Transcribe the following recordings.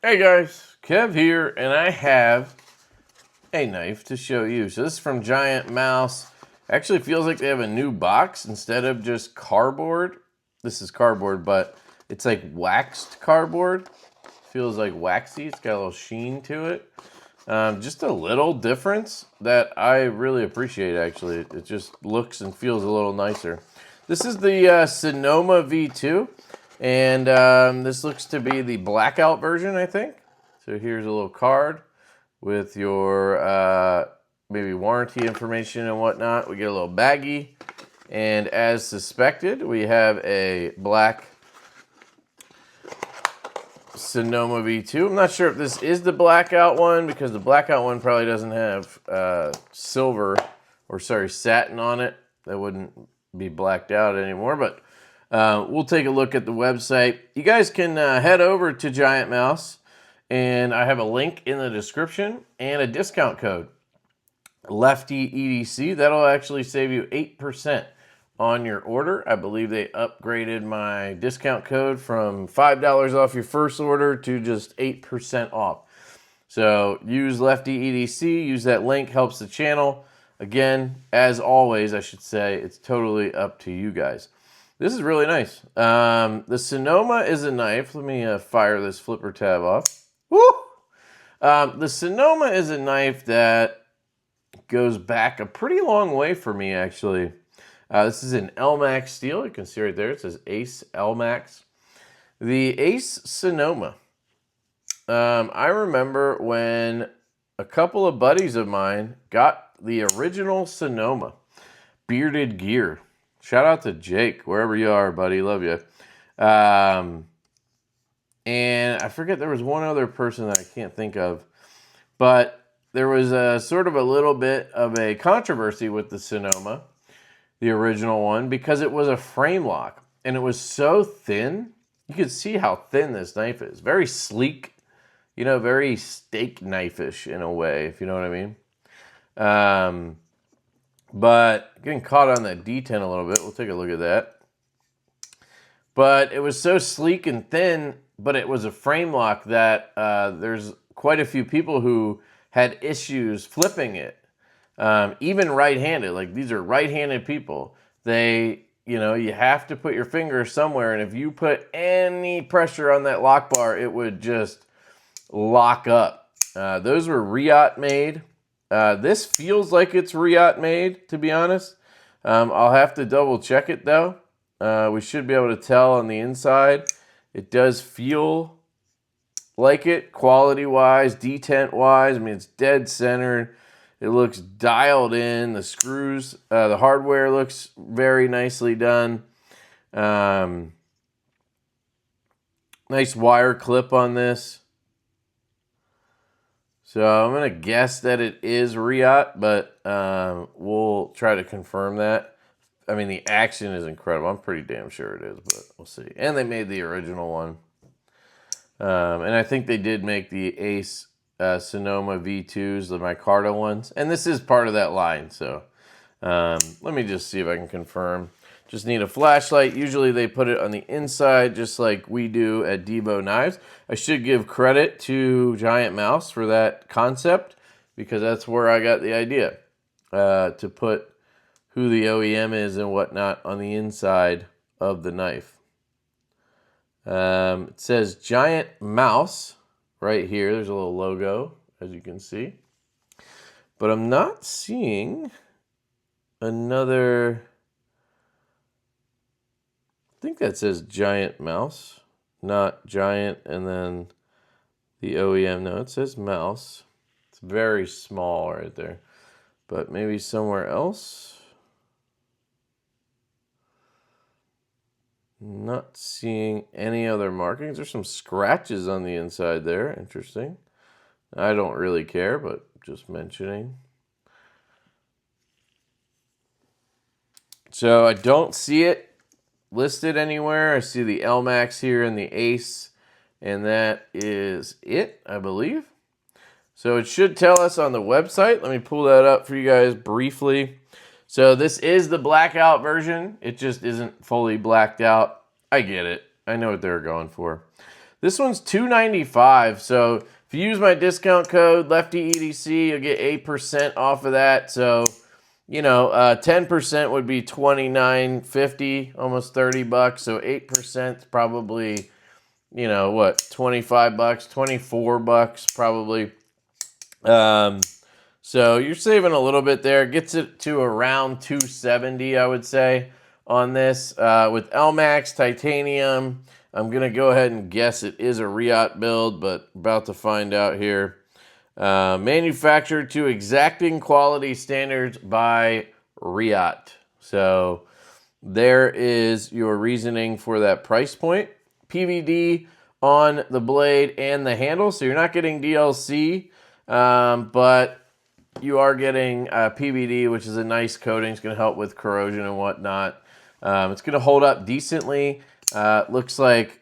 Hey guys, Kev here, and I have a knife to show you. So this is from Giantmouse. Actually feels like they have a new box instead of just cardboard. This is cardboard, but it's like waxed cardboard. Feels like waxy. It's got a little sheen to it. Just a little difference that I really appreciate, actually. It just looks and feels a little nicer. This is the Sonoma V2. And this looks to be the Blackout version, I think. So here's a little card with your maybe warranty information and whatnot. We get a little baggie. And as suspected, we have a black Sonoma V2. I'm not sure if this is the Blackout one because the Blackout one probably doesn't have silver or satin on it. That wouldn't be blacked out anymore, but we'll take a look at the website. You guys can head over to Giantmouse, and I have a link in the description and a discount code, LeftyEDC. That'll actually save you 8% on your order. I believe they upgraded my discount code from $5 off your first order to just 8% off. So use LeftyEDC, use that link, helps the channel. Again, as always, I should say, it's totally up to you guys. This is really nice. The Sonoma is a knife. Let me fire this flipper tab off. Woo! The Sonoma is a knife that goes back a pretty long way for me, actually. This is an LMAX steel. You can see right there. It says Ace LMAX. The Ace Sonoma. I remember when a couple of buddies of mine got the original Sonoma bearded gear. Shout out to Jake, wherever you are, buddy. Love you. And I forget, there was one other person that I can't think of. But there was a sort of a little bit of a controversy with the Sonoma, the original one, because it was a frame lock. And it was so thin. You could see how thin this knife is. Very sleek. You know, very steak knife-ish in a way, if you know what I mean. But getting caught on that D10 a little bit. We'll take a look at that. But it was so sleek and thin, but it was a frame lock that there's quite a few people who had issues flipping it. Even right-handed. Like, these are right-handed people. They, you know, you have to put your finger somewhere, and if you put any pressure on that lock bar, it would just lock up. Those were Riot made. This feels like it's Riot made, to be honest. I'll have to double check it though. We should be able to tell on the inside. It does feel like it, quality-wise, detent wise. I mean, it's dead centered. It looks dialed in. The screws, the hardware looks very nicely done. Nice wire clip on this. So I'm going to guess that it is Riot, but we'll try to confirm that. I mean, the action is incredible. I'm pretty damn sure it is, but we'll see. And they made the original one. And I think they did make the Ace Sonoma V2s, the micarta ones. And this is part of that line, so let me just see if I can confirm. Just need a flashlight. Usually they put it on the inside, just like we do at Divo Knives. I should give credit to Giantmouse for that concept, because that's where I got the idea, to put who the OEM is and whatnot on the inside of the knife. It says Giantmouse right here. There's a little logo, as you can see. But I'm not seeing another... I think that says Giantmouse, not Giant, and then the OEM. No, it says Mouse. It's very small right there. But maybe somewhere else. Not seeing any other markings. There's some scratches on the inside there. Interesting. I don't really care, but just mentioning. So I don't see it listed anywhere. I see the LMAX here and the Ace, and that is it, I believe. So it should tell us on the website. Let me pull that up for you guys briefly. So this is the blackout version. It just isn't fully blacked out. I get it. I know what they're going for. This one's $2.95. So if you use my discount code LeftyEDC, you'll get 8% off of that. So, you know, 10% would be $29.50, almost $30. So 8% is probably, you know, what, $25, $24 probably. So you're saving a little bit there. Gets it to around $270, I would say, on this. With LMAX titanium, I'm going to go ahead and guess it is a Riot build, but about to find out here. Manufactured to exacting quality standards by Riot. So there is your reasoning for that price point. PVD on the blade and the handle, so you're not getting DLC, but you are getting PVD, which is a nice coating. It's going to help with corrosion and whatnot. It's going to hold up decently. Looks like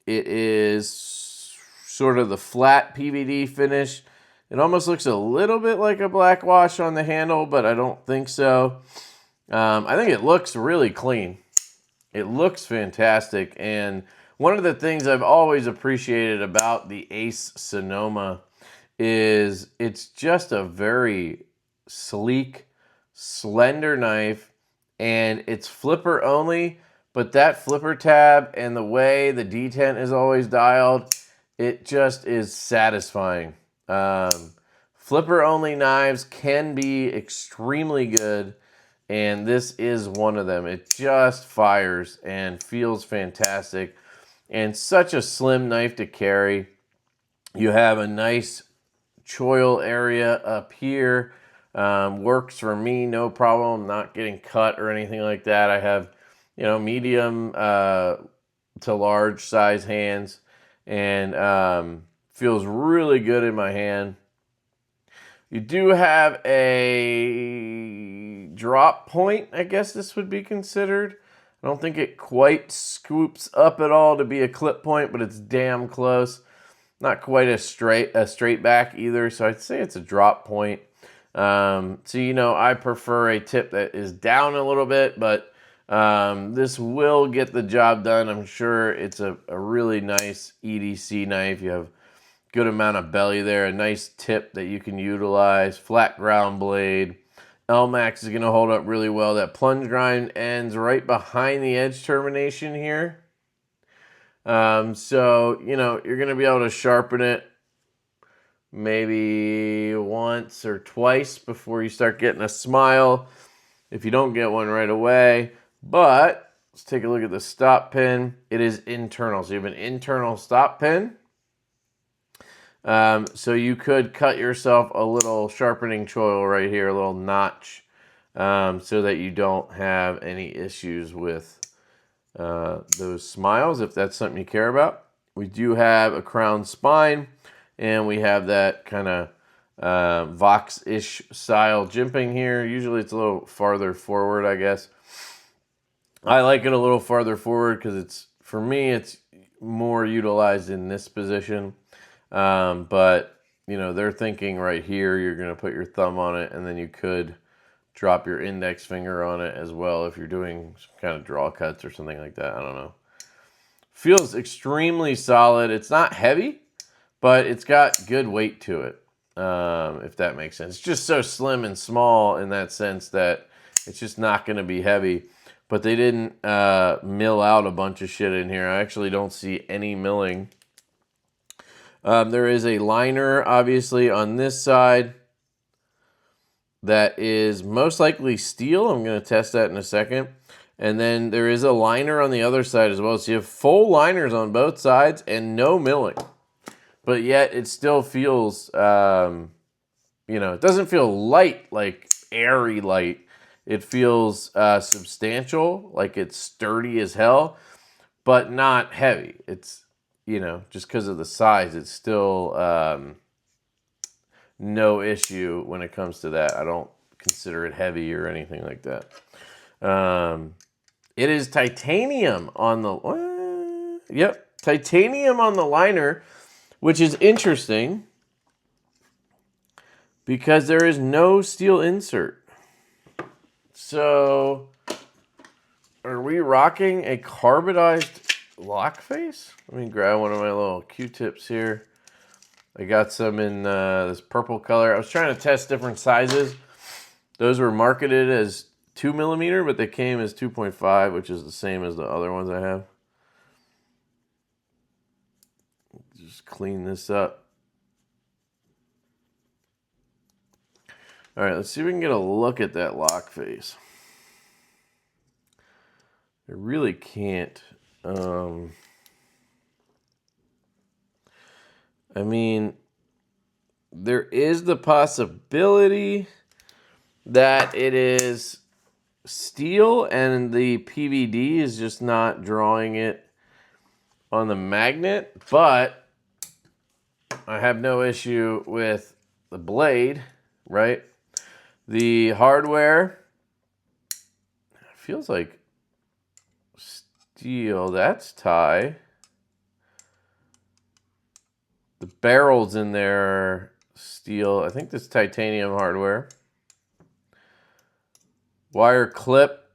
it is sort of the flat PVD finish. It almost looks a little bit like a black wash on the handle, but I don't think so. I think it looks really clean. It looks fantastic. And one of the things I've always appreciated about the Ace Sonoma is it's just a very sleek, slender knife, and it's flipper only, but that flipper tab and the way the detent is always dialed, it just is satisfying. Flipper only knives can be extremely good, and this is one of them. It just fires and feels fantastic, and such a slim knife to carry. You have a nice choil area up here. Works for me, no problem. Not getting cut or anything like that. I have, you know, medium to large size hands, and feels really good in my hand. You do have a drop point, I guess this would be considered. I don't think it quite scoops up at all to be a clip point, but it's damn close. Not quite a straight back either, so I'd say it's a drop point. So, you know, I prefer a tip that is down a little bit, but this will get the job done. I'm sure it's a really nice EDC knife. You have good amount of belly there, a nice tip that you can utilize, flat ground blade. LMAX is going to hold up really well. That plunge grind ends right behind the edge termination here. So, you know, you're going to be able to sharpen it maybe once or twice before you start getting a smile, if you don't get one right away. But let's take a look at the stop pin. It is internal, so you have an internal stop pin. So you could cut yourself a little sharpening choil right here, a little notch, so that you don't have any issues with those smiles, if that's something you care about. We do have a crown spine, and we have that kind of Vox-ish style jimping here. Usually it's a little farther forward, I guess. I like it a little farther forward because it's, for me, it's more utilized in this position. But, you know, they're thinking right here, you're going to put your thumb on it, and then you could drop your index finger on it as well if you're doing some kind of draw cuts or something like that. I don't know. Feels extremely solid. It's not heavy, but it's got good weight to it, if that makes sense. It's just so slim and small in that sense that it's just not going to be heavy. But they didn't mill out a bunch of shit in here. I actually don't see any milling. There is a liner, obviously, on this side that is most likely steel. I'm going to test that in a second. And then there is a liner on the other side as well. So you have full liners on both sides and no milling. But yet it still feels, you know, it doesn't feel light, like airy light. It feels substantial, like it's sturdy as hell, but not heavy. It's, you know, just because of the size, it's still no issue when it comes to that. I don't consider it heavy or anything like that. It is titanium on the, yep, titanium on the liner, which is interesting because there is no steel insert. So, are we rocking a carbonized lock face. Let me grab one of my little Q-tips here. I got some in this purple color. I was trying to test different sizes. Those were marketed as 2mm, but they came as 2.5, which is the same as the other ones I have. Just clean this up. All right, let's see if we can get a look at that lock face. I really can't. I mean, there is the possibility that it is steel and the PVD is just not drawing it on the magnet, but I have no issue with the blade, right? The hardware feels like steel. That's tie. The barrels in there are steel. I think this is titanium hardware. Wire clip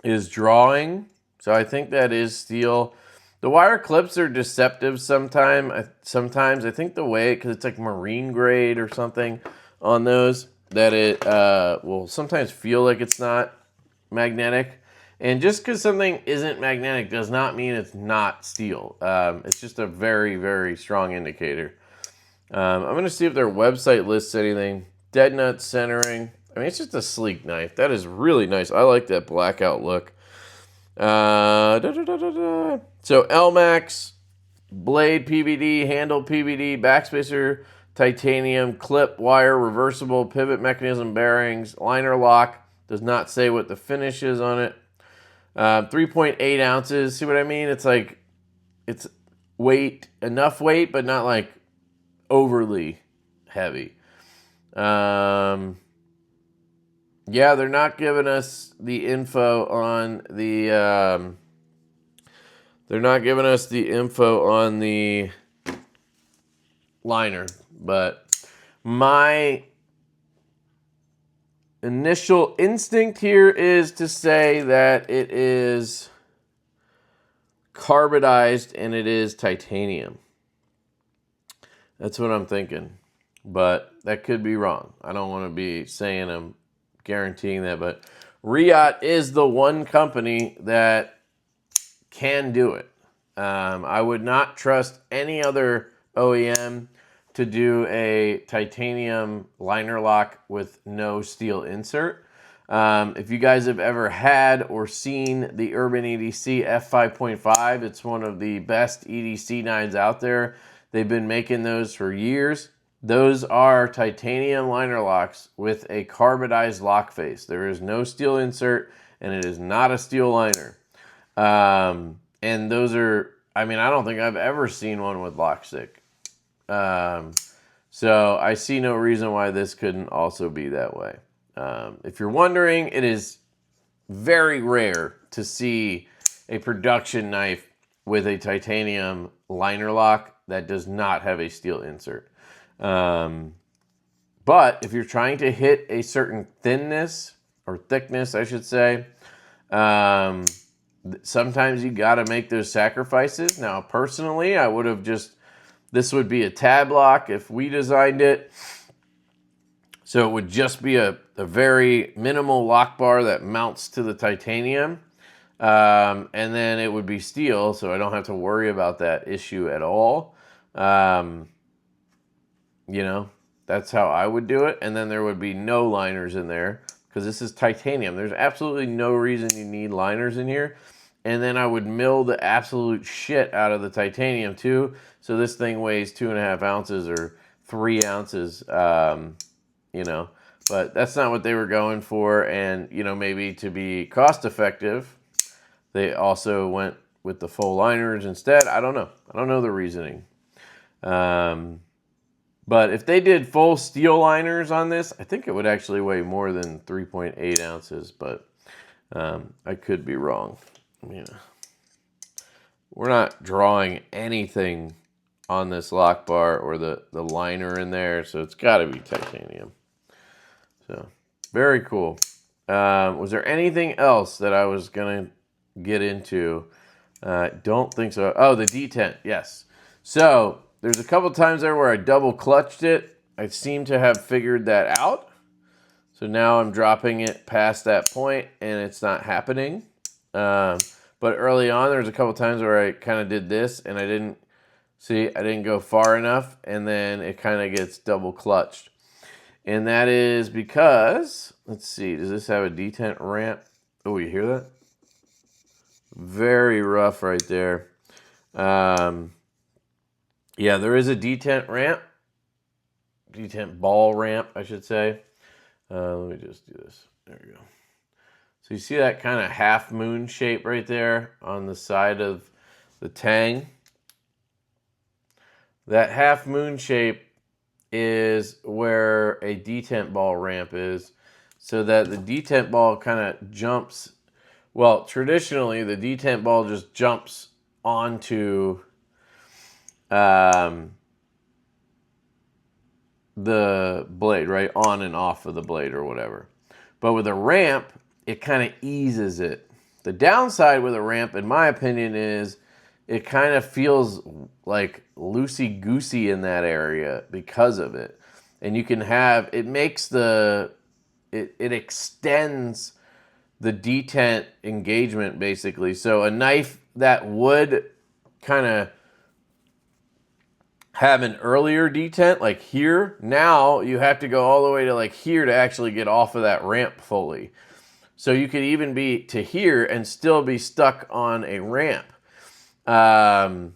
is drawing, so I think that is steel. The wire clips are deceptive sometimes. I think the way, because it's like marine grade or something on those, that it will sometimes feel like it's not magnetic. And just because something isn't magnetic does not mean it's not steel. It's just a very, very strong indicator. I'm going to see if their website lists anything. Dead nut centering. I mean, it's just a sleek knife. That is really nice. I like that blackout look. So LMAX, blade PVD, handle PVD, backspacer, titanium, clip, wire, reversible, pivot mechanism bearings, liner lock. Does not say what the finish is on it. 3.8 ounces. See what I mean? It's like, it's weight, enough weight, but not like overly heavy. Yeah, they're not giving us the info on the, liner, but my initial instinct here is to say that it is carbonized and it is titanium. That's what I'm thinking, but that could be wrong. I don't want to be saying I'm guaranteeing that, but Riot is the one company that can do it. I would not trust any other OEM to do a titanium liner lock with no steel insert. If you guys have ever had or seen the Urban EDC F5.5, it's one of the best EDC knives out there. They've been making those for years. Those are titanium liner locks with a carbonized lock face. There is no steel insert, and it is not a steel liner. And those are, I mean, I don't think I've ever seen one with lock stick. So I see no reason why this couldn't also be that way. If you're wondering, it is very rare to see a production knife with a titanium liner lock that does not have a steel insert. But if you're trying to hit a certain thinness or thickness, I should say, sometimes you got to make those sacrifices. Now, personally, I would have just, this would be a tab lock if we designed it. So it would just be a very minimal lock bar that mounts to the titanium. And then it would be steel, so I don't have to worry about that issue at all. You know, that's how I would do it. And then there would be no liners in there because this is titanium. There's absolutely no reason you need liners in here. And then I would mill the absolute shit out of the titanium too. So this thing weighs 2.5 ounces or 3 ounces, you know. But that's not what they were going for. And, you know, maybe to be cost effective, they also went with the full liners instead. I don't know. I don't know the reasoning. But if they did full steel liners on this, I think it would actually weigh more than 3.8 ounces. But I could be wrong. You know, we're not drawing anything on this lock bar or the liner in there, so it's got to be titanium. So, very cool. Was there anything else that I was going to get into I don't think so. Oh, the detent, yes. So there's a couple times there where I double clutched it. I seem to have figured that out. So now I'm dropping it past that point and it's not happening. But early on, there's a couple times where I kind of did this and I didn't go far enough, and then it kind of gets double clutched. And that is because, let's see, does this have a detent ramp? Oh, you hear that? Very rough right there. Yeah, there is a detent ramp. Detent ball ramp, I should say. Let me just do this. There we go. So you see that kind of half moon shape right there on the side of the tang? That half moon shape is where a detent ball ramp is, so that the detent ball kind of jumps. Well, traditionally, the detent ball just jumps onto the blade, right? On and off of the blade or whatever. But with a ramp, it kind of eases it. The downside with a ramp, in my opinion, is it kind of feels like loosey-goosey in that area because of it. And you can have, it makes it extends the detent engagement, basically. So a knife that would kind of have an earlier detent, like here, now you have to go all the way to like here to actually get off of that ramp fully. So you could even be to here and still be stuck on a ramp. And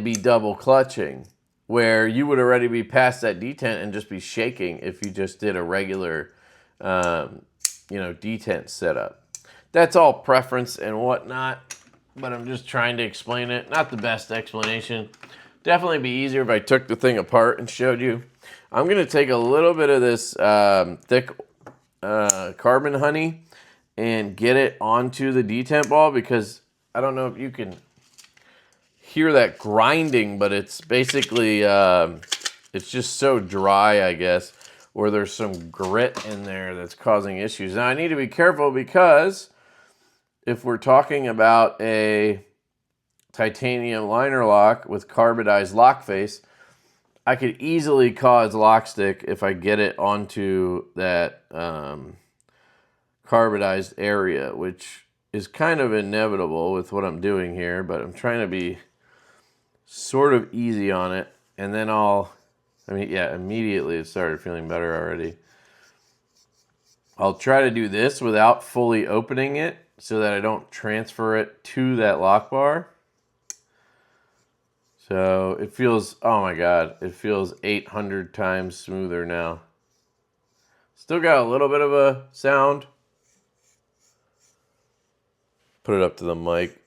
be double clutching, where you would already be past that detent and just be shaking if you just did a regular, detent setup. That's all preference and whatnot, but I'm just trying to explain it. Not the best explanation. Definitely be easier if I took the thing apart and showed you. I'm going to take a little bit of this thick carbon honey and get it onto the detent ball, because I don't know if you can hear that grinding, but it's basically, it's just so dry, I guess, or there's some grit in there that's causing issues. Now, I need to be careful, because if we're talking about a titanium liner lock with carbidized lock face, I could easily cause lock stick if I get it onto that carbidized area, which is kind of inevitable with what I'm doing here, but I'm trying to be sort of easy on it. And then immediately it started feeling better already. I'll try to do this without fully opening it so that I don't transfer it to that lock bar. So it feels, oh my God, it feels 800 times smoother now. Still got a little bit of a sound. Put it up to the mic.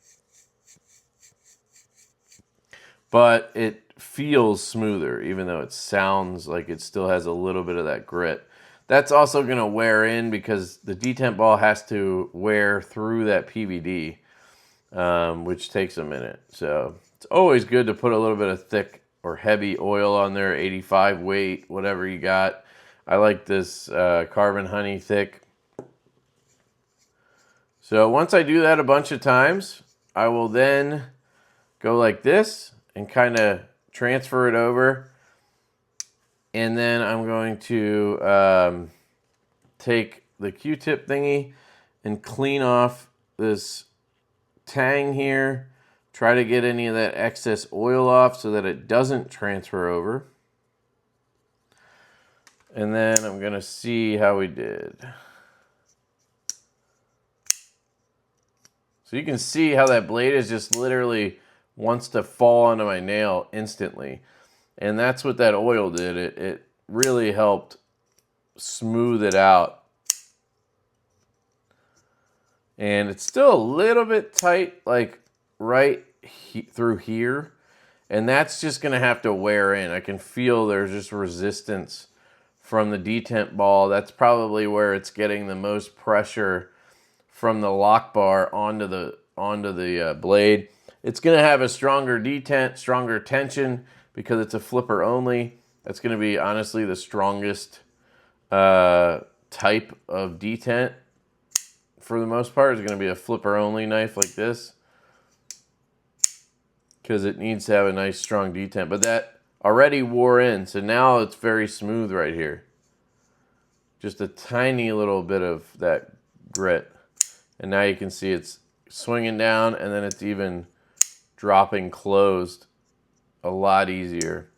But it feels smoother, even though it sounds like it still has a little bit of that grit. That's also going to wear in, because the detent ball has to wear through that PVD, which takes a minute. So it's always good to put a little bit of thick or heavy oil on there, 85 weight, whatever you got. I like this carbon honey thick. So once I do that a bunch of times, I will then go like this and kind of transfer it over. And then I'm going to take the Q-tip thingy and clean off this tang here. Try to get any of that excess oil off so that it doesn't transfer over. And then I'm going to see how we did. So you can see how that blade is just literally wants to fall onto my nail instantly. And that's what that oil did. It really helped smooth it out. And it's still a little bit tight, like right through here. And that's just going to have to wear in. I can feel there's just resistance from the detent ball. That's probably where it's getting the most pressure from the lock bar onto the blade. It's going to have a stronger detent, stronger tension, because it's a flipper only. That's going to be honestly the strongest type of detent for the most part, is going to be a flipper only knife like this, because it needs to have a nice strong detent. But that already wore in, so now it's very smooth right here. Just a tiny little bit of that grit. And now you can see it's swinging down, and then it's even dropping closed a lot easier.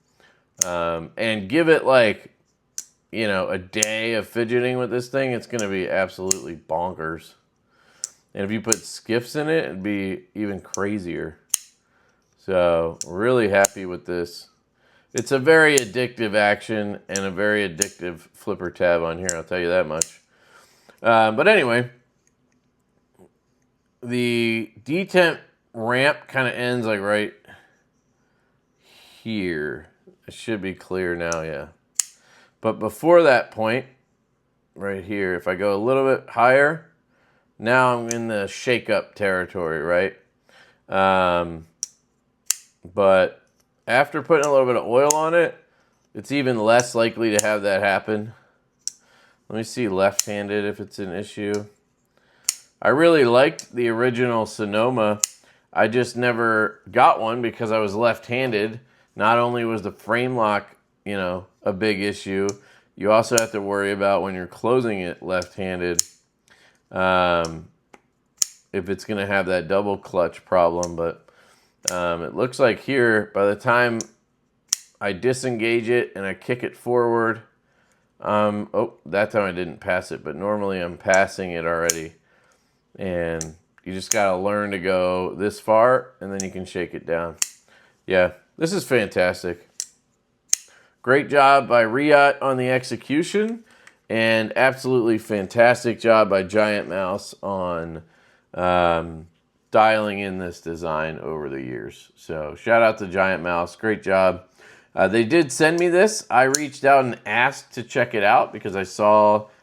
And give it like, you know, a day of fidgeting with this thing, it's going to be absolutely bonkers. And if you put skiffs in it, it'd be even crazier. So, really happy with this. It's a very addictive action and a very addictive flipper tab on here, I'll tell you that much. But anyway, the detent ramp kind of ends like right here. It should be clear now, yeah. But before that point, right here, if I go a little bit higher, now I'm in the shake-up territory, right? But after putting a little bit of oil on it, it's even less likely to have that happen. Let me see left-handed if it's an issue. I really liked the original Sonoma. I just never got one because I was left-handed. Not only was the frame lock, you know, a big issue, you also have to worry about when you're closing it left-handed, if it's going to have that double clutch problem. But it looks like here, by the time I disengage it and I kick it forward, oh, that time I didn't pass it, but normally I'm passing it already. And you just got to learn to go this far, and then you can shake it down. Yeah, this is fantastic. Great job by Riot on the execution, and absolutely fantastic job by Giantmouse on dialing in this design over the years. So shout out to Giantmouse, great job. They did send me this. I reached out and asked to check it out because I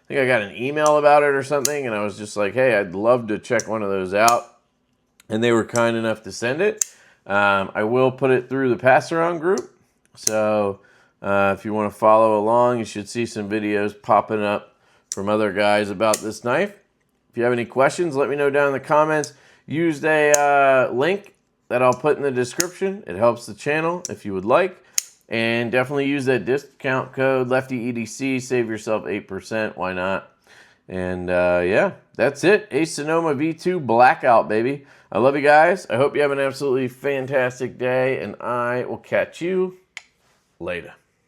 think I got an email about it or something, and I was just like, hey, I'd love to check one of those out. And they were kind enough to send it. I will put it through the pass-around group. So if you want to follow along, you should see some videos popping up from other guys about this knife. If you have any questions, let me know down in the comments. Used a link that I'll put in the description. It helps the channel if you would like. And definitely use that discount code LeftyEDC. Save yourself 8%. Why not? And yeah, that's it. A Sonoma V2 Blackout, baby. I love you guys. I hope you have an absolutely fantastic day, and I will catch you later.